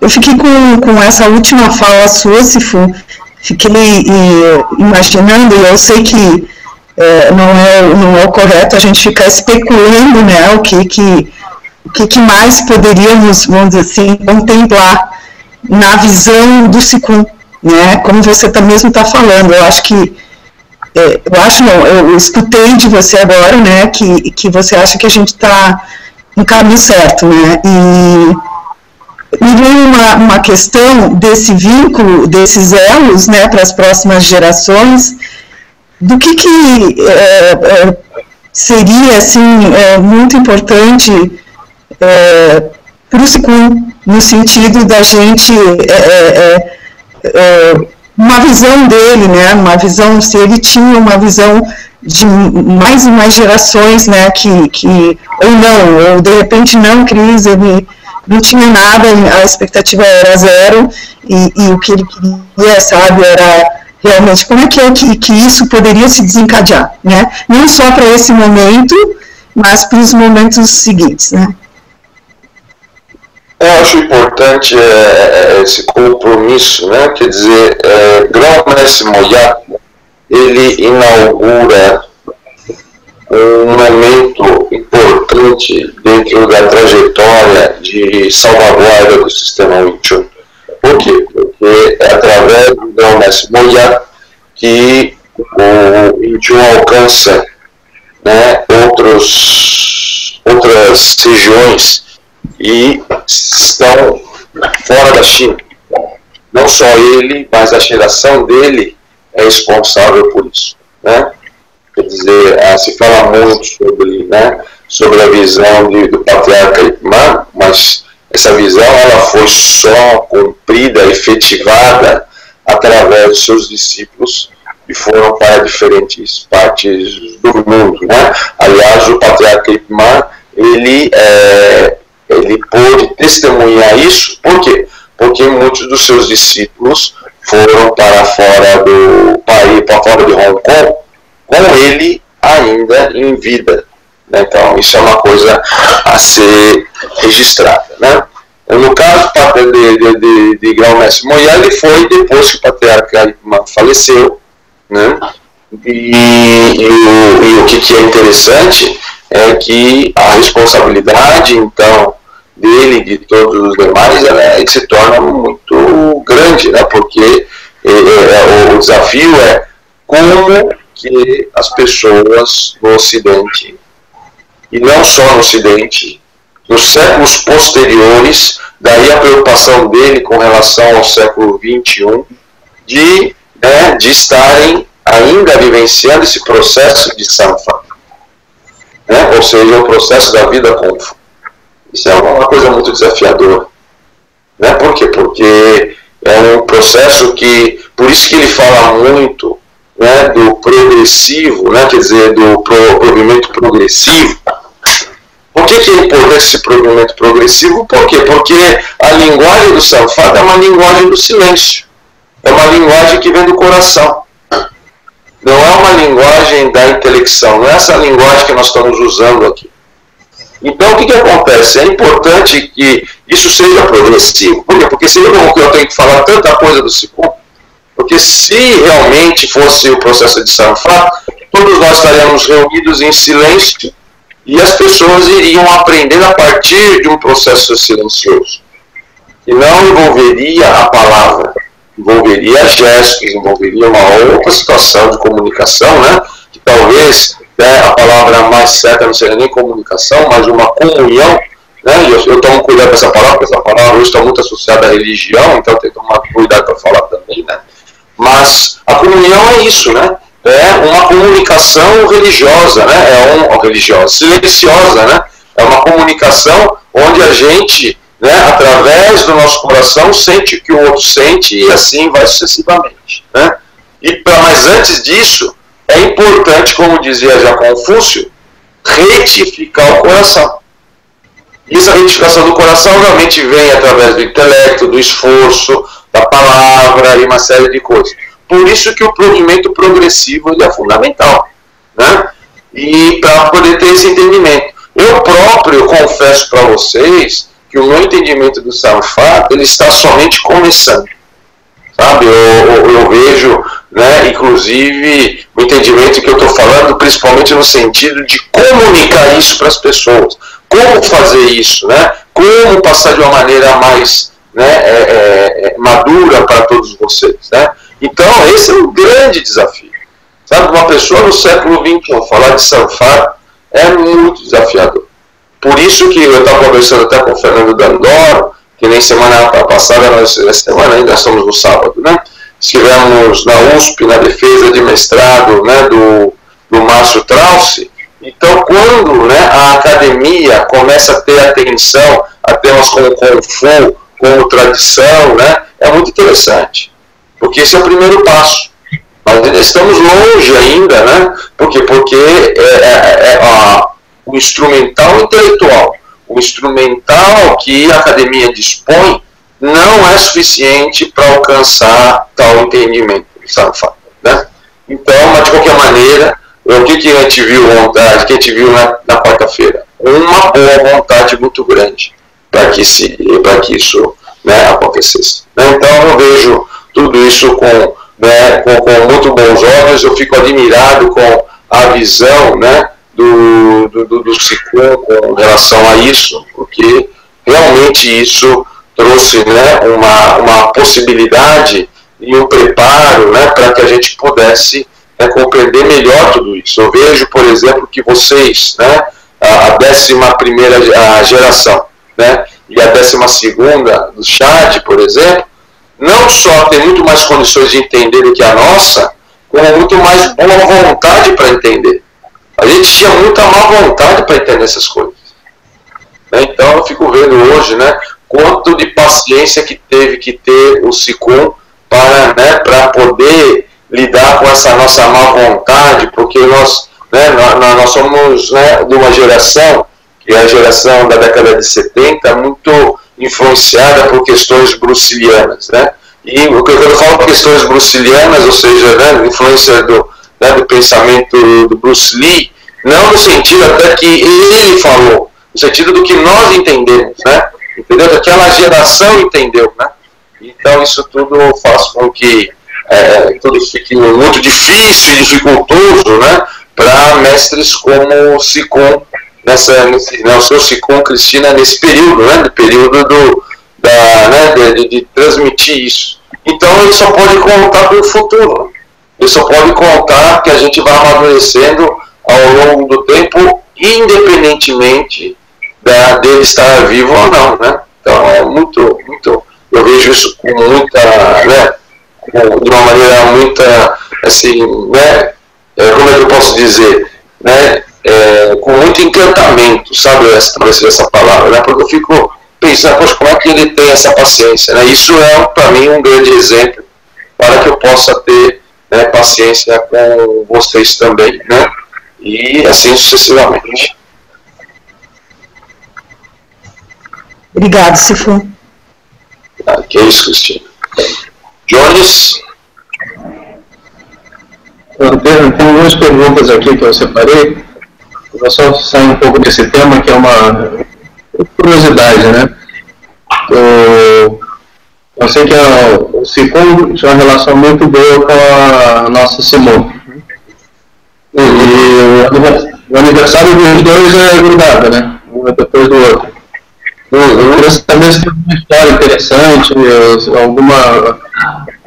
Eu fiquei com essa última fala sua, Cifu, fiquei imaginando, e eu sei que não é o correto a gente ficar especulando, né, o que mais poderíamos, vamos dizer assim, contemplar na visão do SICUM, né, como você mesmo está falando. Eu acho que, eu escutei de você agora, né, que você acha que a gente está no caminho certo, né, e me veio uma questão desse vínculo, desses elos, né, para as próximas gerações, do que seria, assim, muito importante para o SICUM, no sentido da gente, uma visão dele, né, uma visão, se ele tinha uma visão de mais e mais gerações, né, ou de repente não, Cris, ele não tinha nada, a expectativa era zero, e o que ele queria, sabe, era realmente como é que isso poderia se desencadear, né? Não só para esse momento, mas para os momentos seguintes, né? Eu acho importante esse compromisso, né? Quer dizer, Grão-Mestre Moyat, ele inaugura um momento importante dentro da trajetória de salvaguarda do sistema Wing Chun. Por quê? Porque é através do Grão-Mestre Moyat que o Wing Chun alcança, né, outras regiões e estão fora da China. Não só ele, mas a geração dele é responsável por isso, né? Quer dizer, se fala muito sobre a visão do patriarca Ip Man, mas essa visão ela foi só cumprida, efetivada através dos seus discípulos que foram para diferentes partes do mundo, né? Aliás, o patriarca Ip Man, ele pôde testemunhar isso. Por quê? Porque muitos dos seus discípulos foram para fora do país, para fora de Hong Kong, com ele ainda em vida. Então, isso é uma coisa a ser registrada, né? No caso de Grão-Mestre Moyat, ele foi depois que o patriarca Ip Man faleceu, né? E o que é interessante é que a responsabilidade, então, dele e de todos os demais, ela se torna muito grande, né? Porque o desafio é como que as pessoas no Ocidente, e não só no Ocidente, nos séculos posteriores, daí a preocupação dele com relação ao século XXI, de estarem ainda vivenciando esse processo de Sanfa, né? Ou seja, o processo da vida Kung Fu. Isso é uma coisa muito desafiadora, né? Por quê? Porque é um processo que, por isso que ele fala muito, né, do progressivo, né, quer dizer, do provimento progressivo. Por que é importante esse provimento progressivo? Por quê? Porque a linguagem do Sanfata é uma linguagem do silêncio, é uma linguagem que vem do coração, não é uma linguagem da intelecção, não é essa linguagem que nós estamos usando aqui. Então, o que acontece? É importante que isso seja progressivo. Por quê? Porque seria bom que eu tenho que falar tanta coisa do SICUM, porque se realmente fosse o processo de Sanfá, todos nós estaríamos reunidos em silêncio e as pessoas iriam aprender a partir de um processo silencioso. E não envolveria a palavra, envolveria gestos, envolveria uma outra situação de comunicação, né? Que talvez a palavra mais certa não seria nem comunicação, mas uma comunhão, né? Eu tomo cuidado com essa palavra, porque essa palavra hoje está muito associada à religião, então tem que tomar cuidado para falar também, né? Mas a comunhão é isso, né? É uma comunicação religiosa, né? Religiosa, silenciosa, né? É uma comunicação onde a gente, né, através do nosso coração, sente o que o outro sente e assim vai sucessivamente, né? Mas antes disso, é importante, como dizia já Confúcio, retificar o coração. E essa retificação do coração realmente vem através do intelecto, do esforço, da palavra e uma série de coisas. Por isso que o provimento progressivo ele é fundamental, né? E para poder ter esse entendimento. Eu próprio confesso para vocês que o meu entendimento do Samfat, ele está somente começando. Sabe, eu vejo, né, inclusive, o entendimento que eu estou falando, principalmente no sentido de comunicar isso para as pessoas. Como fazer isso, né? Como passar de uma maneira mais, né, madura para todos vocês, né? Então, esse é um grande desafio. Sabe, uma pessoa no século XXI falar de Samfat é muito desafiador. Por isso que eu estava conversando até com o Fernando Dandoro, que nem semana passada, essa semana ainda estamos no sábado, né? Estivemos na USP, na defesa de mestrado, né, do Márcio Trauce. Então, quando, né, a academia começa a ter atenção a temas como Kung Fu, como tradição, né, é muito interessante, porque esse é o primeiro passo. Mas ainda estamos longe ainda, né? Porque o instrumental intelectual, o instrumental que a academia dispõe, não é suficiente para alcançar tal entendimento, né? Então, mas de qualquer maneira, o que a gente viu vontade, que a gente viu na quarta-feira? Uma boa vontade muito grande para que isso, né, acontecesse. Então, eu vejo tudo isso com muito bons olhos. Eu fico admirado com a visão, né, do Sicom com relação a isso, porque realmente isso trouxe, né, uma possibilidade e um preparo, né, para que a gente pudesse, né, compreender melhor tudo isso. Eu vejo, por exemplo, que vocês, né, a 11ª geração, né, e a 12ª do Chad, por exemplo, não só tem muito mais condições de entender do que a nossa, como muito mais boa vontade para entender. A gente tinha muita má vontade para entender essas coisas. Então eu fico vendo hoje, né, quanto de paciência que teve que ter o Sicom para, né, para poder lidar com essa nossa má vontade, porque nós somos, né, de uma geração, que é a geração da década de 70, muito influenciada por questões bruxilianas, né? E o que eu falo questões bruxilianas, ou seja, né, influência do pensamento do Bruce Lee, não no sentido até que ele falou, no sentido do que nós entendemos, né? Entendeu? Que aquela geração entendeu, né? Então isso tudo faz com que tudo fique muito difícil e dificultoso, né, para mestres como o Sicom, o seu Sicom, Cristina, nesse período, né, no período de transmitir isso. Então ele só pode contar com o futuro, ele só pode contar que a gente vai amadurecendo ao longo do tempo, independentemente dele estar vivo ou não, né? Então é muito, eu vejo isso com muita, né, de uma maneira muito, assim, né, como é que eu posso dizer, né, com muito encantamento, sabe, essa palavra, né, porque eu fico pensando, poxa, como é que ele tem essa paciência, né? Isso é, para mim, um grande exemplo para que eu possa ter, né, paciência com vocês também, né, e assim sucessivamente. Obrigado, Sifum. Que é isso, Cristina. Jones? Tem algumas perguntas aqui que eu separei. Eu vou só sair um pouco desse tema, que é uma curiosidade, né? Eu sei que o Sicom tinha uma relação muito boa com a nossa Simone. E o aniversário dos dois é grudado, né? Um depois do outro. Eu queria saber se tem alguma história interessante,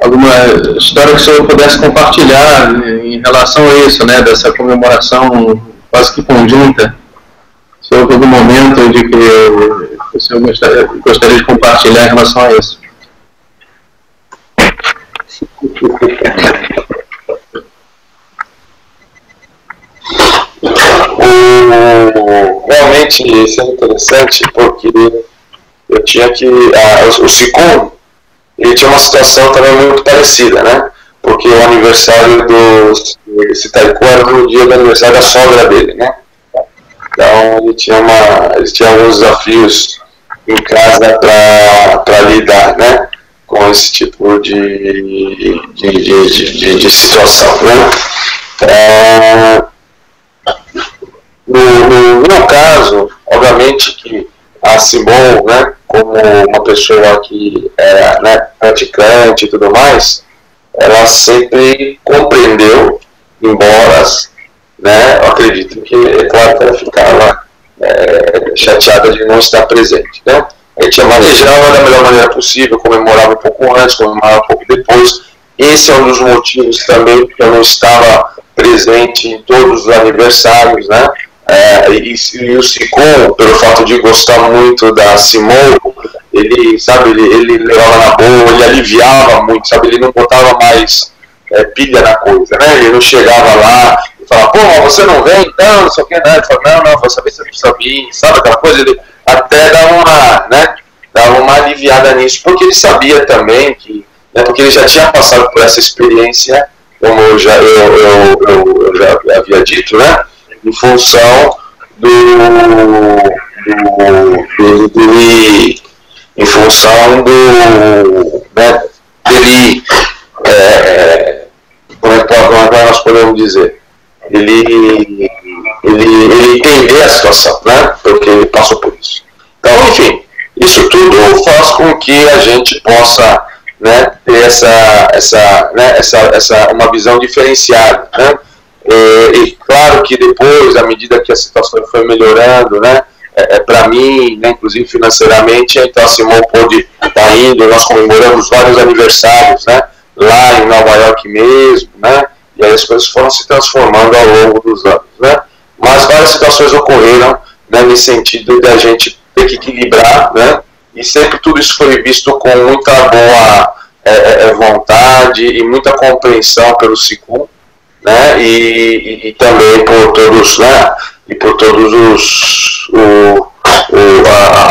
alguma história que o senhor pudesse compartilhar em relação a isso, né? Dessa comemoração quase que conjunta. Se houve algum momento de que o senhor gostaria de compartilhar em relação a isso. Realmente isso é interessante, porque eu tinha que... o Sicom, ele tinha uma situação também muito parecida, né? Porque o aniversário desse taiko era no dia do aniversário da sogra dele, né? Então eles tinham alguns desafios em casa para lidar, né, com esse tipo de situação, né? No meu caso, obviamente que a Simone, né, como uma pessoa que era, né, praticante e tudo mais, ela sempre compreendeu, embora, né, eu acredito que, é claro que ela ficava chateada de não estar presente, né? A gente manejava da melhor maneira possível, comemorava um pouco antes, comemorava um pouco depois. Esse é um dos motivos também que eu não estava presente em todos os aniversários, né? E o Sicom, pelo fato de gostar muito da Simone, ele, sabe, ele levava na boa, ele aliviava muito, sabe, ele não botava mais pilha na coisa, né? Ele não chegava lá e falava, pô, mas você não vem? Não sei o que, né? Ele falava, não, vou saber se eu não sabia, sabe aquela coisa? Ele até dava uma aliviada nisso, porque ele sabia também que, né, porque ele já tinha passado por essa experiência, como eu já havia dito, né? Em função em função né, dele, como é que nós podemos dizer, ele entender a situação, né, porque ele passou por isso. Então, enfim, isso tudo faz com que a gente possa, né, ter uma visão diferenciada, né? E claro que depois, à medida que a situação foi melhorando, né, para mim, né, inclusive financeiramente, então a Simone pôde estar indo, nós comemoramos vários aniversários, né, lá em Nova York mesmo, né, e aí as coisas foram se transformando ao longo dos anos, né, mas várias situações ocorreram, né, nesse sentido de a gente ter que equilibrar, né, e sempre tudo isso foi visto com muita boa vontade e muita compreensão pelo Sicom, né, e também por todos, né, e por todos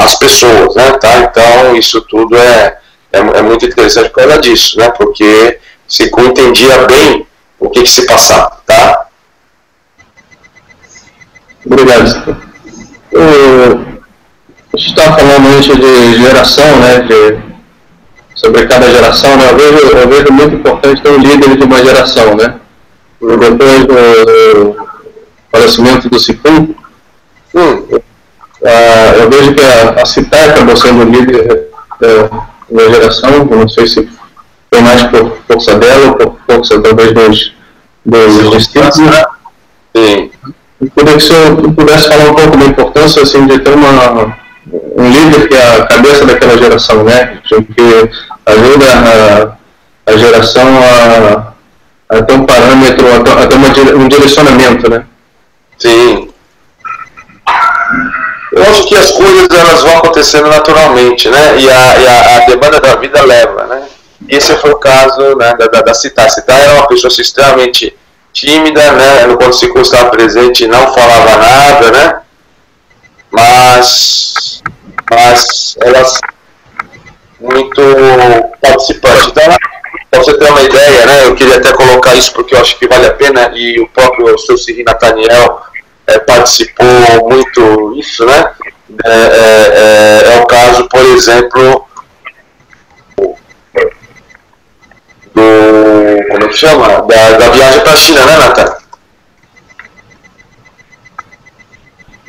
as pessoas, né, tá? Então isso tudo é muito interessante por causa disso, né, porque Sicom entendia bem o que se passava, tá? Obrigado. A gente está falando antes de geração, né, sobre cada geração, né, eu vejo muito importante ter um líder de uma geração, né. Depois do falecimento do Sicom, eu vejo que a CITAI acabou sendo líder da geração, eu não sei se foi mais por força dela ou por força talvez dos distritos. Sim. Eu queria que o senhor pudesse falar um pouco da importância assim, de ter um líder que é a cabeça daquela geração, né, que ajuda a geração a ter um parâmetro, a ter um direcionamento, né? Sim. Eu acho que as coisas elas vão acontecendo naturalmente, né? E a demanda da vida leva, né? Esse foi o caso, né, da CITAI. A CITAI era uma pessoa extremamente tímida, né? Quando o Sicom estava presente não falava nada, né? Mas elas muito participante. Então, para você ter uma ideia, né, eu queria até colocar isso porque eu acho que vale a pena, e o próprio seu Siri Nathaniel participou muito disso, né? É o caso, por exemplo, como é que chama? Da viagem para a China, né, Nathan?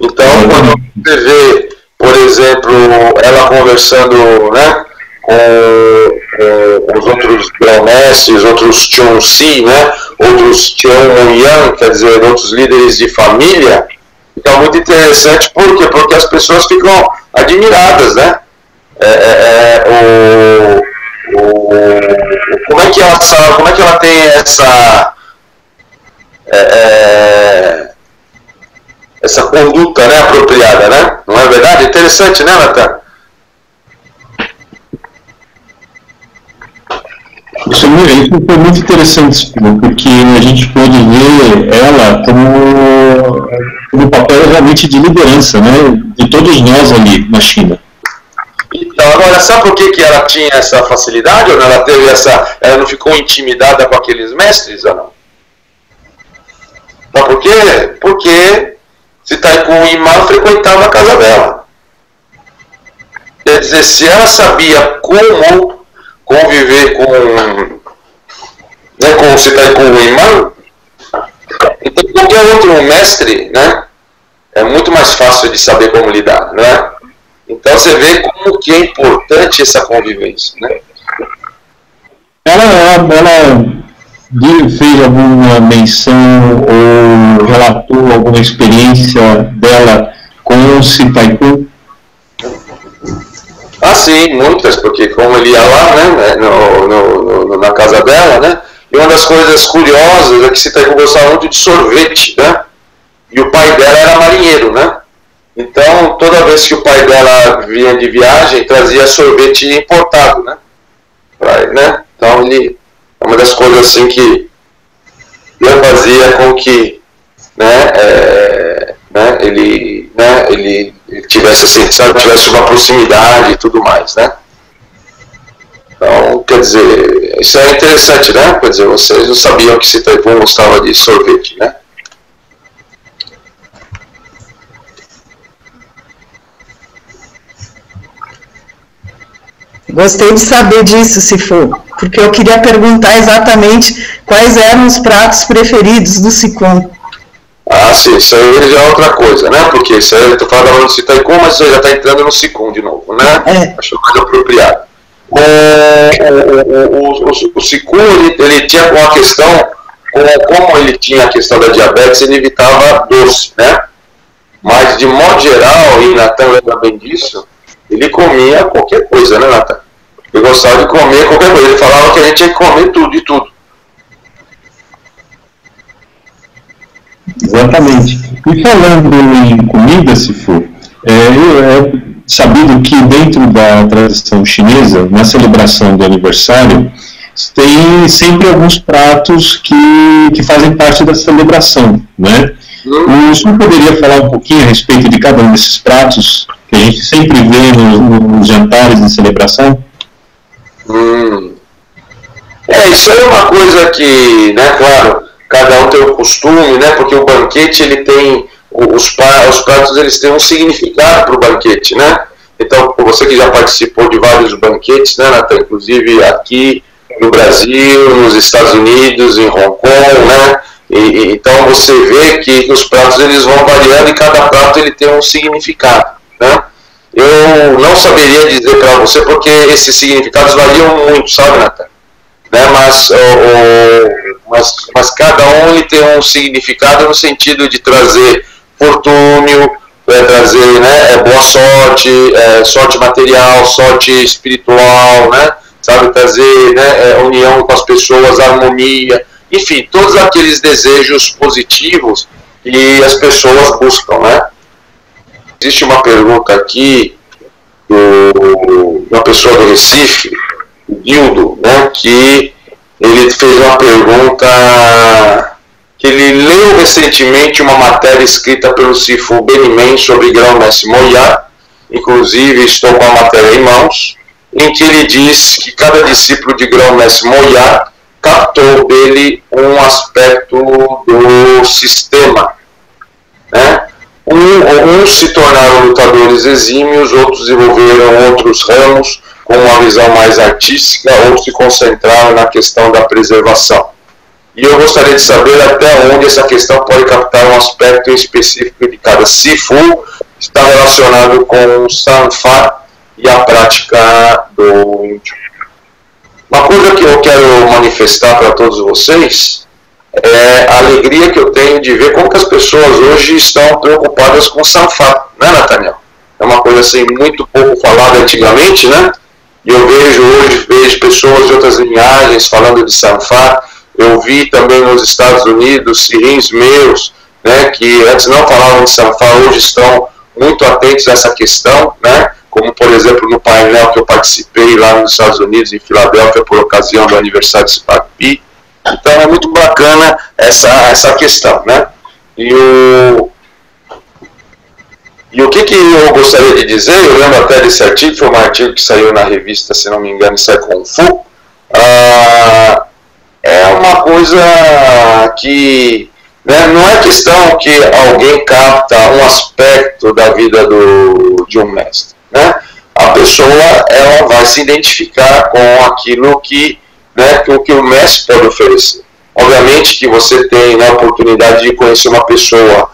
Então, quando você vê, por exemplo, ela conversando, né, com os outros grão-mestres, outros Chun-Si, né, outros Cheon-Yang, quer dizer, outros líderes de família, fica muito interessante. Por quê? Porque as pessoas ficam admiradas, né? Como é que ela tem essa conduta, né, apropriada, né? Não é verdade? Interessante, né, Nathan? Isso foi muito interessante, porque a gente pôde ver ela como um papel realmente de liderança, né, de todos nós ali na China. Então, agora, sabe por que ela tinha essa facilidade? Ou não? Ela não ficou intimidada com aqueles mestres, ou não? Sabe por quê? Porque Citai com o imã frequentava a casa dela. Quer dizer, se ela sabia como conviver com o Citai com o imã, então qualquer outro mestre, né, é muito mais fácil de saber como lidar, né? Então você vê como que é importante essa convivência, né? Ela fez alguma menção ou relatou alguma experiência dela com o Sitaikun? Ah, sim, muitas, porque como ele ia lá, né, na casa dela, né, e uma das coisas curiosas é que Sitaikun gostava muito de sorvete, né, e o pai dela era marinheiro, né, então toda vez que o pai dela vinha de viagem, trazia sorvete importado, né, né, então ele, é uma das coisas assim que fazia com que, ele tivesse sensação, tivesse uma proximidade e tudo mais, né? Então, quer dizer, isso é interessante, né? Quer dizer, vocês não sabiam que Sitaikun gostava de sorvete, né? Gostei de saber disso, Sifu, porque eu queria perguntar exatamente quais eram os pratos preferidos do Sikun. Ah, sim, isso aí já é outra coisa, né? Porque isso aí eu tô falando do Sitaikun, mas você já está entrando no Sikun de novo, né? É. Acho mais apropriado. O Sikun, ele tinha uma questão, como ele tinha a questão da diabetes, ele evitava doce, né? Mas, de modo geral, e Natan lembra bem disso, ele comia qualquer coisa, né, Natan? Ele gostava de comer qualquer coisa. Ele falava que a gente tinha que comer tudo, de tudo. Exatamente. E falando em comida, se for, é sabido que dentro da tradição chinesa, na celebração do aniversário, tem sempre alguns pratos que fazem parte da celebração, né? O senhor poderia falar um pouquinho a respeito de cada um desses pratos que a gente sempre vê nos jantares de celebração? Isso é uma coisa que, né, claro, cada um tem o costume, né, porque o banquete, ele tem, os pratos, eles têm um significado para o banquete, né? Então, você que já participou de vários banquetes, né, Natan, inclusive aqui no Brasil, nos Estados Unidos, em Hong Kong, né? Então você vê que os pratos, eles vão variando e cada prato ele tem um significado, né? Eu não saberia dizer para você porque esses significados variam muito, sabe, Natan? Né? Mas cada um ele tem um significado no sentido de trazer fortúnio, trazer, né, boa sorte, sorte material, sorte espiritual, né? Sabe, trazer, né, união com as pessoas, harmonia, enfim, todos aqueles desejos positivos que as pessoas buscam, né? Existe uma pergunta aqui uma pessoa do Recife, o Dildo, né, que ele fez uma pergunta que ele leu recentemente uma matéria escrita pelo Sifu Benimen sobre Grão-Mestre Moyá, inclusive estou com a matéria em mãos, em que ele diz que cada discípulo de Grão-Mestre Moyá captou dele um aspecto do sistema, né? Uns se tornaram lutadores exímios, outros desenvolveram outros ramos com uma visão mais artística, outros se concentraram na questão da preservação. E eu gostaria de saber até onde essa questão pode captar um aspecto específico de cada Sifu, está relacionado com o Sanfa e a prática do índio. Uma coisa que eu quero manifestar para todos vocês é a alegria que eu tenho de ver como que as pessoas hoje estão preocupadas com o Sanfa, né, Nathaniel? É uma coisa assim muito pouco falada antigamente, né? E eu vejo pessoas de outras linhagens falando de Sanfa. Eu vi também nos Estados Unidos sirins meus, né, que antes não falavam de Sanfa, hoje estão muito atentos a essa questão, né? Como, por exemplo, no painel que eu participei lá nos Estados Unidos, em Filadélfia, por ocasião do aniversário de Sipapi. Então é muito bacana essa questão, né? E o que eu gostaria de dizer, eu lembro até desse artigo, foi um artigo que saiu na revista, se não me engano, isso é Kung Fu. É uma coisa que, né, não é questão que alguém capta um aspecto da vida de um mestre, né? A pessoa, ela vai se identificar com aquilo que, né, que o mestre pode oferecer. Obviamente que você tem, né, a oportunidade de conhecer uma pessoa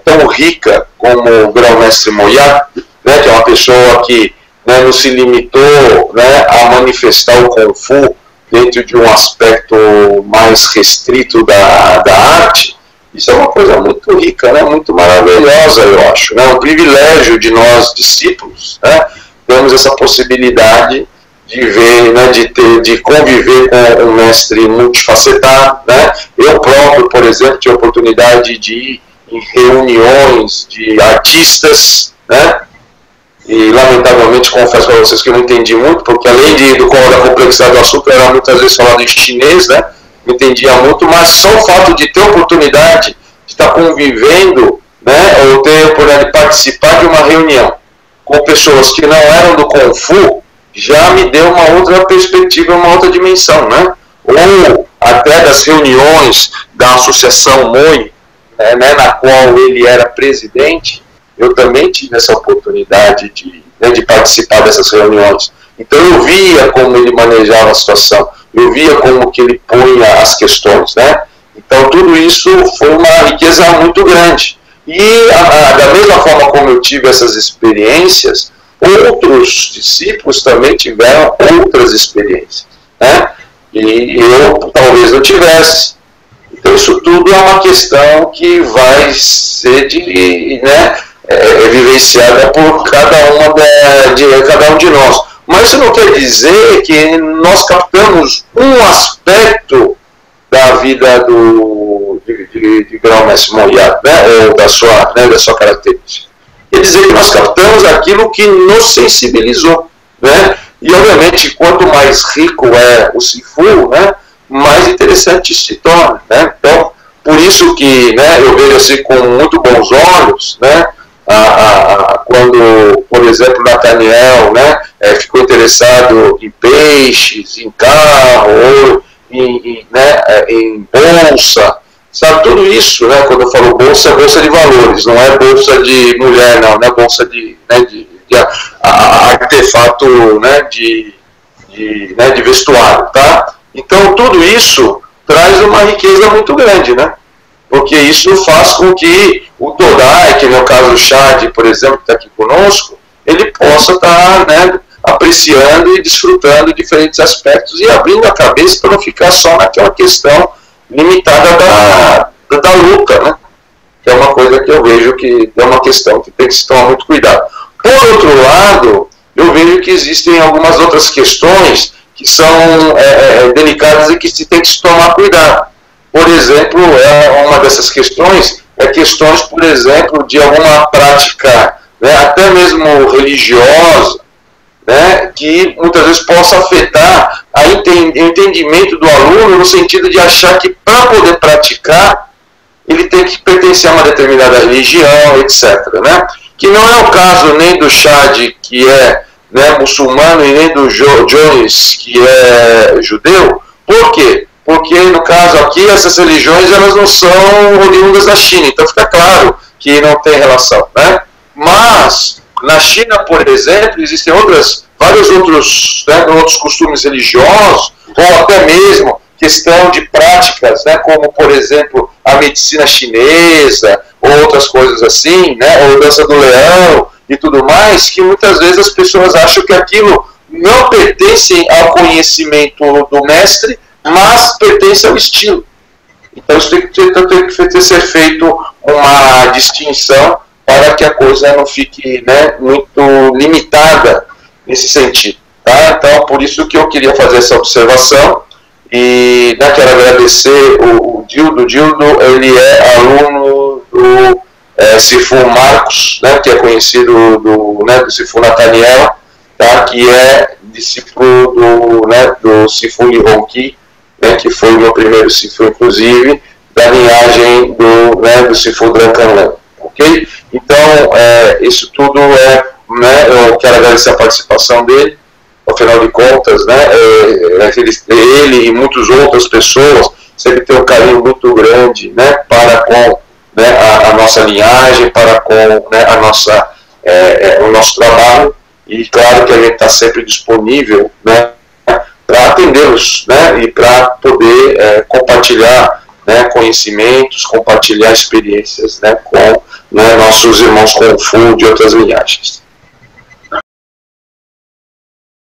tão rica como o Grão-Mestre Moyá, né, que é uma pessoa que, né, não se limitou, né, a manifestar o Kung Fu dentro de um aspecto mais restrito da arte. Isso é uma coisa muito rica, né, muito maravilhosa, eu acho. Né, um privilégio de nós, discípulos, né, temos essa possibilidade de ver, né, de conviver com um mestre multifacetado, né. Eu próprio, por exemplo, tive a oportunidade de ir em reuniões de artistas, né, e lamentavelmente confesso para vocês que eu não entendi muito, porque além da complexidade do assunto, era muitas vezes falado em chinês, né, não entendia muito, mas só o fato de ter a oportunidade de estar convivendo, né, ou ter a oportunidade de participar de uma reunião com pessoas que não eram do Kung Fu, já me deu uma outra perspectiva, uma outra dimensão, né? Ou até das reuniões da Associação Moi, né, na qual ele era presidente, eu também tive essa oportunidade de participar dessas reuniões. Então eu via como ele manejava a situação, eu via como que ele punha as questões, né? Então tudo isso foi uma riqueza muito grande. E da mesma forma como eu tive essas experiências, outros discípulos também tiveram outras experiências, né? E eu talvez não tivesse. Então isso tudo é uma questão que vai ser né, vivenciada por cada um de nós. Mas isso não quer dizer que nós captamos um aspecto da vida de Grão-Mestre Moyat, né, ou da sua característica. Quer dizer que nós captamos aquilo que nos sensibilizou, né? E obviamente quanto mais rico é o Sifu, né, mais interessante se torna, né? Então, por isso que, né, eu vejo assim com muito bons olhos, né, quando, por exemplo, Nathaniel, né, ficou interessado em peixes, em carro, ou em bolsa, sabe, tudo isso, né, quando eu falo bolsa, é bolsa de valores, não é bolsa de mulher, não é bolsa de artefato, né, de vestuário, tá? Então, tudo isso traz uma riqueza muito grande, né? Porque isso faz com que o Todai, que no caso o Chad, por exemplo, que está aqui conosco, ele possa estar, né, apreciando e desfrutando de diferentes aspectos e abrindo a cabeça para não ficar só naquela questão limitada da luta, né? Que é uma coisa que eu vejo que é uma questão que tem que se tomar muito cuidado. Por outro lado, eu vejo que existem algumas outras questões que são delicadas e que se tem que se tomar cuidado. Por exemplo, uma dessas questões questões, por exemplo, de alguma prática, né, até mesmo religiosa, né, que muitas vezes possa afetar o entendimento do aluno no sentido de achar que para poder praticar ele tem que pertencer a uma determinada religião, etc. Né? Que não é o caso nem do Chad, que é, né, muçulmano, e nem do Jones, que é judeu. Por quê? Porque no caso aqui essas religiões elas não são oriundas da China, então fica claro que não tem relação. Né? Mas na China, por exemplo, existem vários outros costumes religiosos, ou até mesmo questão de práticas, né, como por exemplo a medicina chinesa, ou outras coisas assim, né, ou dança do leão e tudo mais, que muitas vezes as pessoas acham que aquilo não pertence ao conhecimento do mestre, mas pertence ao estilo. Então isso tem que ser feito uma distinção para que a coisa não fique, né, muito limitada nesse sentido. Tá? Então, por isso que eu queria fazer essa observação e, né, quero agradecer o Dildo. O Dildo, ele é aluno do Sifu Marcos, né, que é conhecido do Sifu Nathaniel, tá? Que é discípulo do Sifu Nihonki, né, que foi o meu primeiro Sifu, inclusive, da linhagem do Sifu Drunken. Ok? Então, isso tudo eu quero agradecer a participação dele. Afinal de contas, né, ele e muitas outras pessoas sempre tem um carinho muito grande, né, para com, né, a nossa linhagem, para com, né, o nosso trabalho, e claro que a gente está sempre disponível, né, para atendê-los, né, e para poder compartilhar, né, conhecimentos, compartilhar experiências, né, com, né, nossos irmãos Kung Fu de outras linhagens.